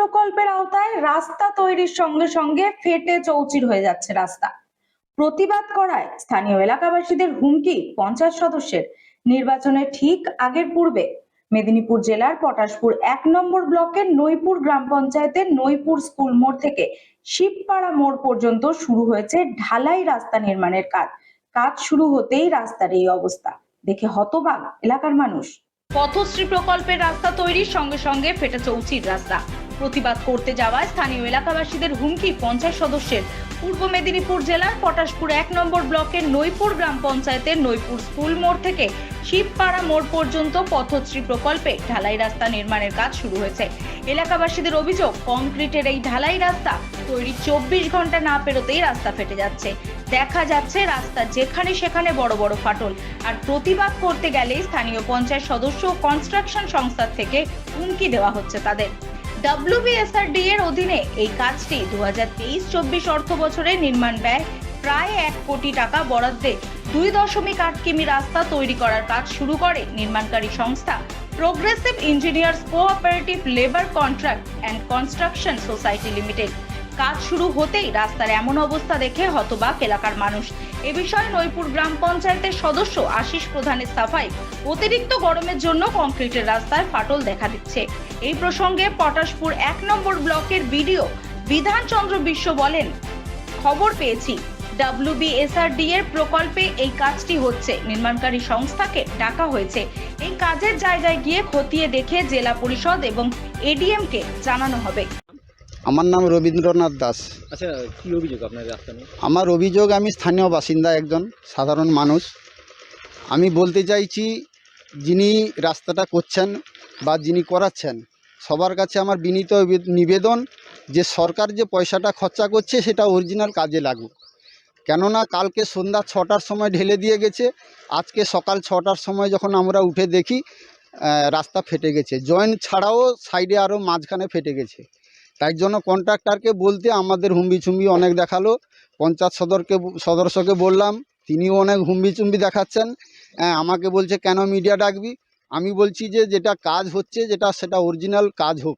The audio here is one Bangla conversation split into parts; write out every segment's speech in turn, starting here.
প্রকল্পের আওতায় রাস্তা তৈরির সঙ্গে সঙ্গে ফেটে চৌচির হয়ে যাচ্ছে রাস্তা। প্রতিবাদ করায় স্থানীয় এলাকাবাসীদের হুমকি পঞ্চায়েত সদস্যের। নির্বাচনের ঠিক আগের পূর্বে মেদিনীপুর জেলার পটাশপুর 1 নম্বর ব্লকের নইপুর গ্রাম পঞ্চায়েতের নইপুর স্কুল মোড় থেকে শিবপাড়া মোড় পর্যন্ত শুরু হয়েছে ঢালাই রাস্তা নির্মাণের কাজ। কাজ শুরু হতেই রাস্তার এই অবস্থা দেখে হতবাক এলাকার মানুষ। পথশ্রী প্রকল্পের রাস্তা তৈরির সঙ্গে সঙ্গে ফেটে চৌচির রাস্তা। প্রতিবাদ করতে যাওয়ায় স্থানীয় এলাকাবাসীদের হুমকি পঞ্চায়েত সদস্যের। পূর্ব মেদিনীপুর জেলার পটাশপুর 1 নম্বর ব্লকের নইপুর গ্রাম পঞ্চায়েতের নইপুর স্কুল মোড় থেকে শিবপাড়া মোড় পর্যন্ত পথশ্রী প্রকল্পে ঢালাই রাস্তা নির্মাণের কাজ শুরু হয়েছে। এলাকাবাসীদের অভিযোগ, কংক্রিটের এই ঢালাই রাস্তা তৈরি 24 ঘন্টা না পেরোতেই রাস্তা ফেটে যাচ্ছে। দেখা যাচ্ছে রাস্তা যেখানে সেখানে বড় বড় ফাটল। আর প্রতিবাদ করতে গেলেই স্থানীয় পঞ্চায়েত সদস্য ও কনস্ট্রাকশন সংস্থা থেকে হুমকি দেওয়া হচ্ছে তাদের। WBSRD এর অধীনে এই কাজটি 2023-24 অর্থ বছরে নির্মাণ ব্যয় প্রায় 1 কোটি টাকা বরাদ্দে 2.8 কিমি রাস্তা তৈরি করার কাজ শুরু করে নির্মাণকারী সংস্থা progressive engineers cooperative labour contract and construction society limited. কাজ শুরু হতেই রাস্তার এমন অবস্থা দেখে হতবাক এলাকার মানুষ। এ বিষয়ে নইপুর গ্রাম পঞ্চায়েতের সদস্য আশিস প্রধানের সাফাই, অতিরিক্ত গরমের জন্য কংক্রিটের রাস্তায় ফাটল দেখা দিচ্ছে। এই প্রসঙ্গে পটাশপুর 1 নম্বর ব্লকের বিডিও বিধান চন্দ্র বিশ্ব বলেন, খবর পেয়েছি WBSRD এর প্রকল্পে এই কাজটি হচ্ছে, নির্মাণকারী সংস্থাকে ডাকা হয়েছে। এই কাজের জায়গায় গিয়ে খতিয়ে দেখে জেলা পরিষদ এবং ADM কে জানানো হবে। আমার নাম রবীন্দ্রনাথ দাস। আচ্ছা, কি অভিযোগ আপনার রাস্তা নিয়ে? আমার অভিযোগ, আমি স্থানীয় বাসিন্দা, একজন সাধারণ মানুষ। আমি বলতে চাইছি, যিনি রাস্তাটা করছেন বা যিনি করাচ্ছেন, সবার কাছে আমার বিনীত নিবেদন যে সরকার যে পয়সাটা খরচা করছে সেটা অরিজিনাল কাজে লাগুক। কেননা কালকে সন্ধ্যা 6টার সময় ঢেলে দিয়ে গেছে, আজকে সকাল 6টার সময় যখন আমরা উঠে দেখি রাস্তা ফেটে গেছে। জয়েন্ট ছাড়াও সাইডে আরও মাঝখানে ফেটে গেছে। তাই জন্য কন্ট্রাক্টরকে বলতে আমাদের হুম্বিচুম্বি অনেক দেখালো। পঞ্চায়েত সদস্যকে বললাম, তিনিও অনেক হুম্বিচুম্বি দেখাচ্ছেন। আমাকে বলছে কেন মিডিয়া ডাকবি। আমি বলছি যে যেটা কাজ হচ্ছে সেটা অরিজিনাল কাজ হোক।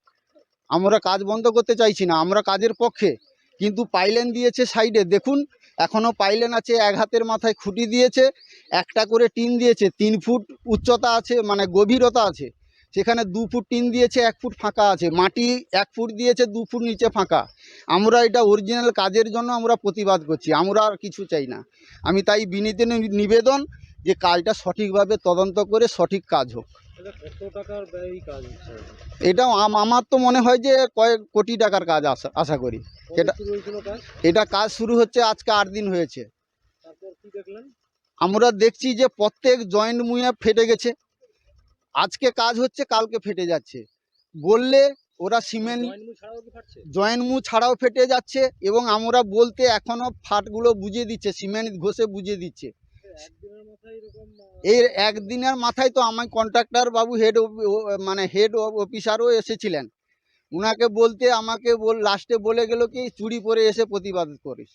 আমরা কাজ বন্ধ করতে চাইছি না, আমরা কাজের পক্ষে। কিন্তু পাইলেন দিয়েছে সাইডে, দেখুন এখনও পাইলেন আছে, 1 হাতের মাথায় খুঁটি দিয়েছে, একটা করে টিন দিয়েছে, 3 ফুট উচ্চতা আছে, মানে গভীরতা আছে। সেখানে 2 ফুট টিন দিয়েছে, 1 ফুট ফাঁকা আছে। মাটি 1 ফুট দিয়েছে, 2 ফুট নিচে ফাঁকা। আমরা এটা অরিজিনাল কাজের জন্য আমরা প্রতিবাদ করছি, আমরা আর কিছু চাই না। আমি তাই বিনীত নিবেদন যে কাজটা সঠিকভাবে তদন্ত করে সঠিক কাজ হোক। কত টাকার ব্যয় কাজ হচ্ছে? এটা আমার তো মনে হয় যে কয়েক কোটি টাকার কাজ আশা করি। এটা কাজ শুরু হচ্ছে আজকে 8 দিন হয়েছে। তারপর কি দেখলেন? আমরা দেখছি যে প্রত্যেক জয়েন্ট মুয়ে ফেটে গেছে। আজকে কাজ হচ্ছে, কালকে ফেটে যাচ্ছে। বললে ওরা সিমেন্ট জয়েন্ট মু ছাড়াও ফেটে যাচ্ছে, এবং আমরা বলতে এখনও ফাটগুলো বুঝিয়ে দিচ্ছে, সিমেন্ট ঘষে বুঝিয়ে দিচ্ছে। এই একদিনের মাথায় তো আমার কন্ট্রাক্টর বাবু হেড অফিসারও এসেছিলেন। উনাকে বলতে আমাকে লাস্টে বলে গেল কি চুরি পরে এসে প্রতিবাদ করিস।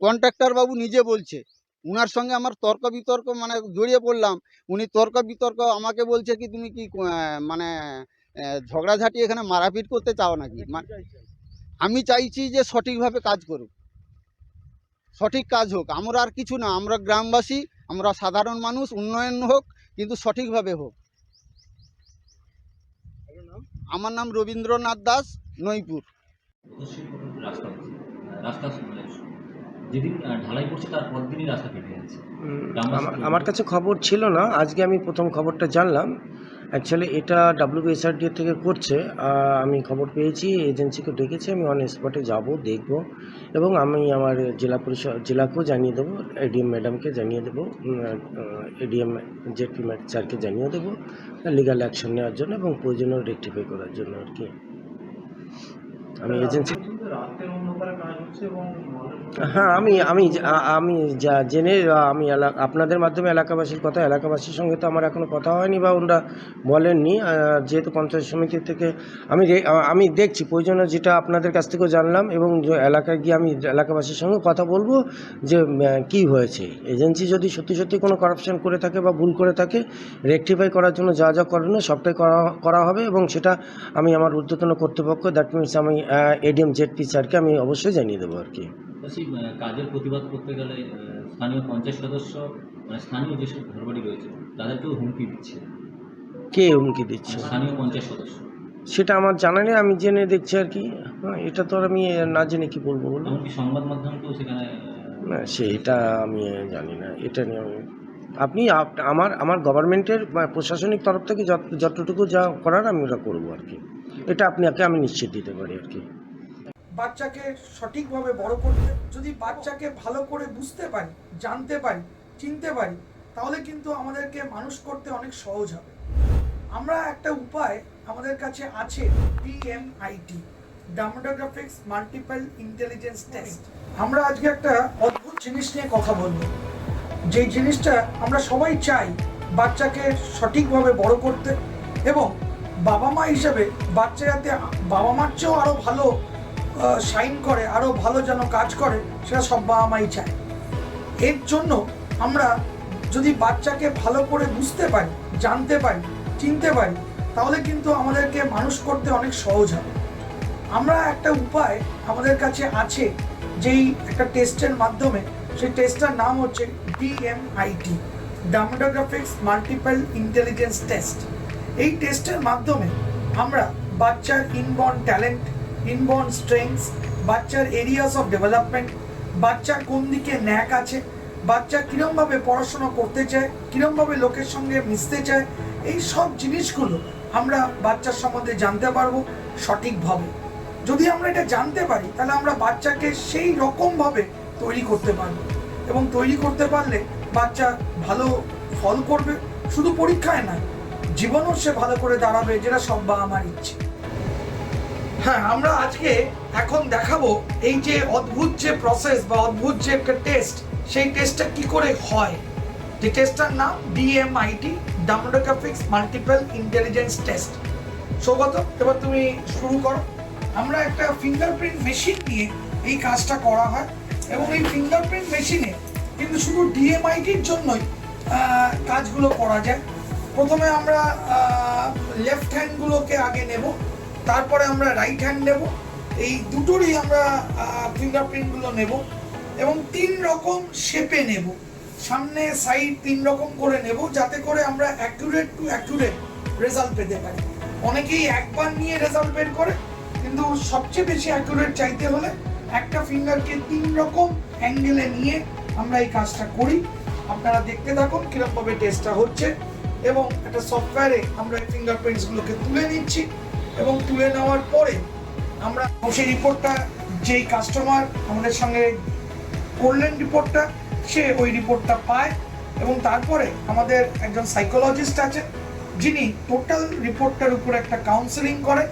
কন্ট্রাক্টর বাবু নিজে বলছে। উনার সঙ্গে আমার তর্ক বিতর্ক জড়িয়ে পড়লাম। উনি তর্ক বিতর্ক আমাকে বলছে কি তুমি কি ঝগড়াঝাটি এখানে মারাপিট করতে চাও নাকি। আমি চাইছি যে সঠিকভাবে কাজ করুক, সঠিক কাজ হোক। আমরা আর কিছু না, আমরা গ্রামবাসী, আমরা সাধারণ মানুষ। উন্নয়ন হোক, কিন্তু সঠিকভাবে হোক। আমার নাম রবীন্দ্রনাথ দাস, নইপুর। যেদিন ঢালাই করছে তার পরদিনই রাস্তা ফেটে যাচ্ছে। আমার কাছে খবর ছিল না, আজকে আমি প্রথম খবরটা জানলাম। অ্যাকচুয়ালি এটা WBSRD থেকে করছে। আমি খবর পেয়েছি, এজেন্সিকে ডেকেছি, আমি অন স্পটে যাবো, দেখব, এবং আমি আমার জেলাকেও জানিয়ে দেবো, ADM ম্যাডামকে জানিয়ে দেবো, ADM JP স্যারকে জানিয়ে দেবো লিগ্যাল অ্যাকশন নেওয়ার জন্য এবং প্রয়োজনীয় রেকটিফাই করার জন্য আর কি। আমি এজেন্সি হ্যাঁ আমি যা জেনে আমি আপনাদের মাধ্যমে এলাকাবাসীর কথা, এলাকাবাসীর সঙ্গে তো আমার এখনও কথা হয়নি বা ওনারা বলেননি। যেহেতু পঞ্চায়েত সমিতি থেকে আমি দেখছি প্রয়োজনে যেটা আপনাদের কাছ থেকেও জানলাম, এবং এলাকায় গিয়ে আমি এলাকাবাসীর সঙ্গে কথা বলবো যে কি হয়েছে। এজেন্সি যদি সত্যি কোনো কারাপশন করে থাকে বা ভুল করে থাকে, রেকটিফাই করার জন্য যা করণীয় সবটাই করা হবে, এবং সেটা আমি আমার ঊর্ধ্বতন কর্তৃপক্ষ, দ্যাট মিনস আমি এডিএম জেডপি স্যারকে আমি অবশ্যই জানিয়ে দেবো আর কি। সেই কাজের প্রতিবাদ করতে গেলে স্থানীয় পঞ্চায়েত সদস্য, মানে স্থানীয় যেসব ঘরবাড়ি রয়েছে তাদেরকেও হুমকি দিচ্ছে। কে হুমকি দিচ্ছে? স্থানীয় পঞ্চায়েত সদস্য। সেটা আমার জানা নেই, আমি জেনে দেখছি আর কি। হ্যাঁ, এটা তো আর আমি না জেনে কি বলবো বলুন। এমনকি সংবাদ মাধ্যমকেও সেখানে না, সেটা আমি জানি না। এটা নিয়ে আপনি আমার গভর্নমেন্টের প্রশাসনিক তরফ থেকে যতটুকু যা করার আমি ওটা করবো আর কি। এটা আপনাকে আমি নিশ্চিত দিতে পারি আর কি। বাচ্চাকে সঠিকভাবে বড় করতে, যদি বাচ্চাকে ভালো করে বুঝতে পারি, জানতে পারি, চিনতে পারি, তাহলে কিন্তু আমাদেরকে মানুষ করতে অনেক সহজ হবে। আমরা একটা উপায় আমাদের কাছে আছে, DMIT, demographics multiple intelligence test. আমরা আজকে একটা অদ্ভুত জিনিস নিয়ে কথা বলবো, যে জিনিসটা আমরা সবাই চাই বাচ্চাকে সঠিকভাবে বড় করতে, এবং বাবা মা হিসেবে বাচ্চা যাতে বাবা মার চেয়েও আরও ভালো শাইন করে, আরও ভালো যেন কাজ করে, সেটা সব বাবা মাই চায়। এর জন্য আমরা যদি বাচ্চাকে ভালো করে বুঝতে পারি, জানতে পারি, চিনতে পারি, তাহলে কিন্তু আমাদেরকে মানুষ করতে অনেক সহজ হবে। আমরা একটা উপায় আমাদের কাছে আছে, যেই একটা টেস্টের মাধ্যমে, সেই টেস্টটার নাম হচ্ছে DMIT, demographics multiple intelligence test. এই টেস্টের মাধ্যমে আমরা বাচ্চার ইনবর্ন ট্যালেন্ট, ইনবর্ন স্ট্রেংথস, বাচ্চার এরিয়াস অফ ডেভেলপমেন্ট, বাচ্চার কোন দিকে ন্যাক আছে, বাচ্চা কীরমভাবে পড়াশোনা করতে চায়, কীরমভাবে লোকের সঙ্গে মিশতে চায়, এই সব জিনিসগুলো আমরা বাচ্চার সম্বন্ধে জানতে পারবো সঠিকভাবে। যদি আমরা এটা জানতে পারি, তাহলে আমরা বাচ্চাকে সেই রকমভাবে তৈরি করতে পারবো, এবং তৈরি করতে পারলে বাচ্চা ভালো ফল করবে, শুধু পরীক্ষায় নয়, জীবনও সে ভালো করে দাঁড়াবে, যেটা সব বাবা মার ইচ্ছে। হ্যাঁ, আমরা আজকে এখন দেখাবো এই যে অদ্ভুত যে প্রসেস বা অদ্ভুত যে একটা টেস্ট, সেই টেস্টটা কি করে হয়। যে টেস্টটার নাম DMIT, demographics multiple intelligence test. Saugata, এবার তুমি শুরু করো। আমরা একটা ফিঙ্গারপ্রিন্ট মেশিন নিয়ে এই কাজটা করা হয়, এবং এই ফিঙ্গারপ্রিন্ট মেশিনে কিন্তু শুধু DMIT-র জন্যই কাজগুলো করা যায়। প্রথমে আমরা লেফট হ্যান্ডগুলোকে আগে নেব, তারপরে আমরা রাইট হ্যান্ড নেব, এই দুটোরই আমরা ফিঙ্গারপ্রিন্টগুলো নেব, এবং 3 রকম শেপে নেব, সামনে সাইড 3 রকম করে নেব, যাতে করে আমরা অ্যাকুরেট টু অ্যাকুরেট রেজাল্ট পেতে পারি। অনেকেই একবার নিয়ে রেজাল্ট বের করে, কিন্তু সবচেয়ে বেশি অ্যাকুরেট চাইতে হলে একটা ফিঙ্গারকে 3 রকম অ্যাঙ্গেলে নিয়ে আমরা এই কাজটা করি। আপনারা দেখতে থাকুন কীরকমভাবে টেস্টটা হচ্ছে, এবং একটা সফটওয়্যারে আমরা এই ফিঙ্গারপ্রিন্টসগুলোকে তুলে নিচ্ছি, এবং তুলে নেওয়ার পরে আমরা সেই রিপোর্টটা, যেই কাস্টমার আমাদের সঙ্গে করলেন রিপোর্টটা, সে ওই রিপোর্টটা পায়, এবং তারপরে আমাদের একজন সাইকোলজিস্ট আছে, যিনি টোটাল রিপোর্টটার উপর একটা কাউন্সেলিং করে,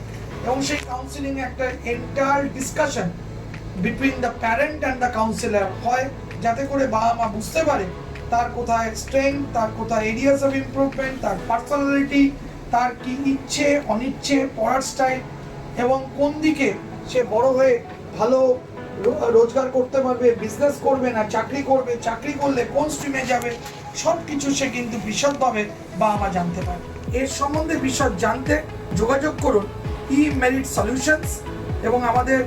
এবং সেই কাউন্সেলিংয়ে একটা entire discussion between the parent and the councillor হয়, যাতে করে বাবা মা বুঝতে পারে তার কোথায় স্ট্রেংথ, তার কোথায় এরিয়াস অফ ইমপ্রুভমেন্ট, তার পার্সোনালিটি, তার কি ইচ্ছে অনিচ্ছে, পড়ার স্টাইল, এবং কোন দিকে সে বড় হয়ে ভালো রোজগার করতে পারবে, বিজনেস করবে না চাকরি করবে, চাকরি করলে কোন স্ট্রিমে যাবে, সব কিছু সে কিন্তু বিশদভাবে বাবা মা জানতে পারে। এর সম্বন্ধে বিশদ জানতে যোগাযোগ করুন eMerit Solutions, এবং আমাদের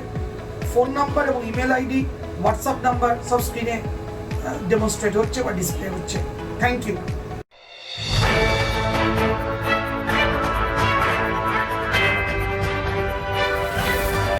ফোন নাম্বার এবং ইমেল আইডি, হোয়াটসঅ্যাপ নাম্বার সব স্ক্রিনে ডেমনস্ট্রেট হচ্ছে বা ডিসপ্লে হচ্ছে। Thank you.